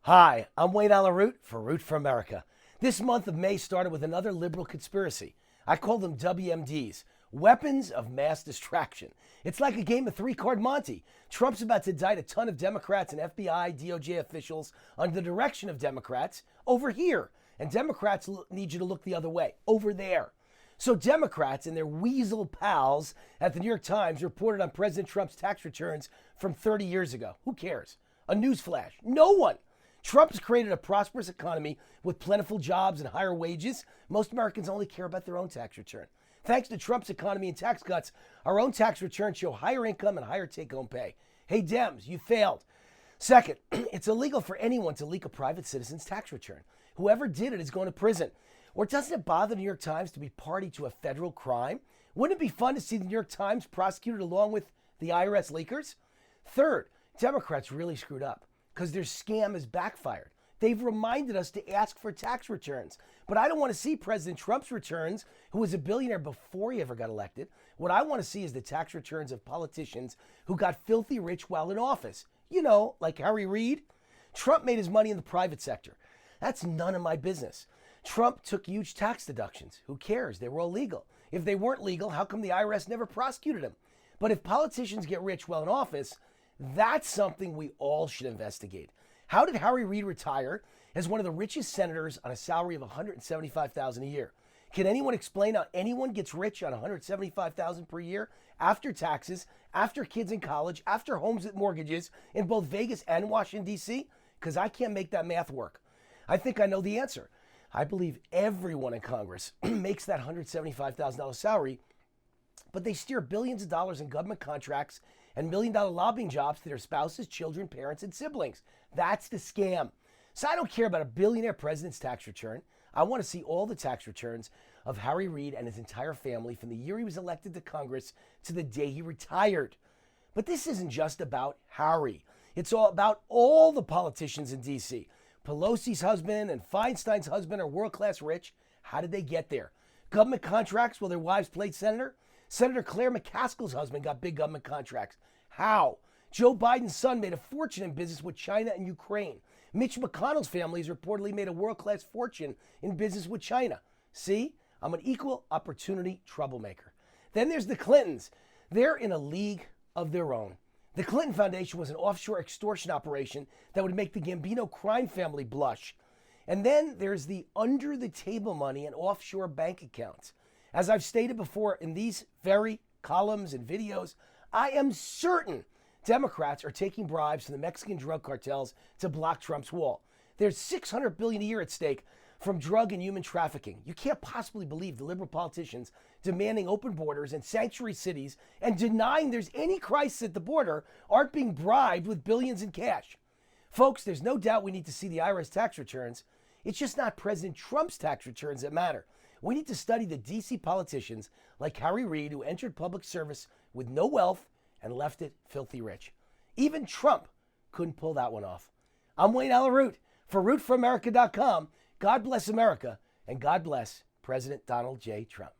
Hi, I'm Wayne Allen Root for Root for America. This month of May started with another liberal conspiracy. I call them WMDs, weapons of mass distraction. It's like a game of three-card Monte. Trump's about to indict a ton of Democrats and FBI, DOJ officials under the direction of Democrats over here. And Democrats need you to look the other way, over there. So Democrats and their weasel pals at the New York Times reported on President Trump's tax returns from 30 years ago. Who cares? A newsflash. No one. Trump's created a prosperous economy with plentiful jobs and higher wages. Most Americans only care about their own tax return. Thanks to Trump's economy and tax cuts, our own tax returns show higher income and higher take-home pay. Hey, Dems, you failed. Second, it's illegal for anyone to leak a private citizen's tax return. Whoever did it is going to prison. Or doesn't it bother the New York Times to be party to a federal crime? Wouldn't it be fun to see the New York Times prosecuted along with the IRS leakers? Third, Democrats really screwed up because their scam has backfired. They've reminded us to ask for tax returns. But I don't want to see President Trump's returns, who was a billionaire before he ever got elected. What I want to see is the tax returns of politicians who got filthy rich while in office. You know, like Harry Reid. Trump made his money in the private sector. That's none of my business. Trump took huge tax deductions. Who cares? They were all legal. If they weren't legal, how come the IRS never prosecuted him? But if politicians get rich while in office, that's something we all should investigate. How did Harry Reid retire as one of the richest senators on a salary of $175,000 a year? Can anyone explain how anyone gets rich on $175,000 per year after taxes, after kids in college, after homes with mortgages in both Vegas and Washington, D.C.? Because I can't make that math work. I think I know the answer. I believe everyone in Congress makes that $175,000 salary, but they steer billions of dollars in government contracts and million-dollar lobbying jobs to their spouses, children, parents, and siblings. That's the scam. So I don't care about a billionaire president's tax return. I want to see all the tax returns of Harry Reid and his entire family from the year he was elected to Congress to the day he retired. But this isn't just about Harry. It's all about all the politicians in D.C. Pelosi's husband and Feinstein's husband are world-class rich. How did they get there? Government contracts while their wives played senator? Senator Claire McCaskill's husband got big government contracts. How? Joe Biden's son made a fortune in business with China and Ukraine. Mitch McConnell's family has reportedly made a world-class fortune in business with China. See? I'm an equal opportunity troublemaker. Then there's the Clintons. They're in a league of their own. The Clinton Foundation was an offshore extortion operation that would make the Gambino crime family blush. And then there's the under-the-table money and offshore bank accounts. As I've stated before in these very columns and videos, I am certain Democrats are taking bribes from the Mexican drug cartels to block Trump's wall. There's $600 billion a year at stake from drug and human trafficking. You can't possibly believe the liberal politicians demanding open borders and sanctuary cities and denying there's any crisis at the border aren't being bribed with billions in cash. Folks, there's no doubt we need to see the IRS tax returns. It's just not President Trump's tax returns that matter. We need to study the D.C. politicians like Harry Reid, who entered public service with no wealth and left it filthy rich. Even Trump couldn't pull that one off. I'm Wayne Allen Root for RootForAmerica.com. God bless America, and God bless President Donald J. Trump.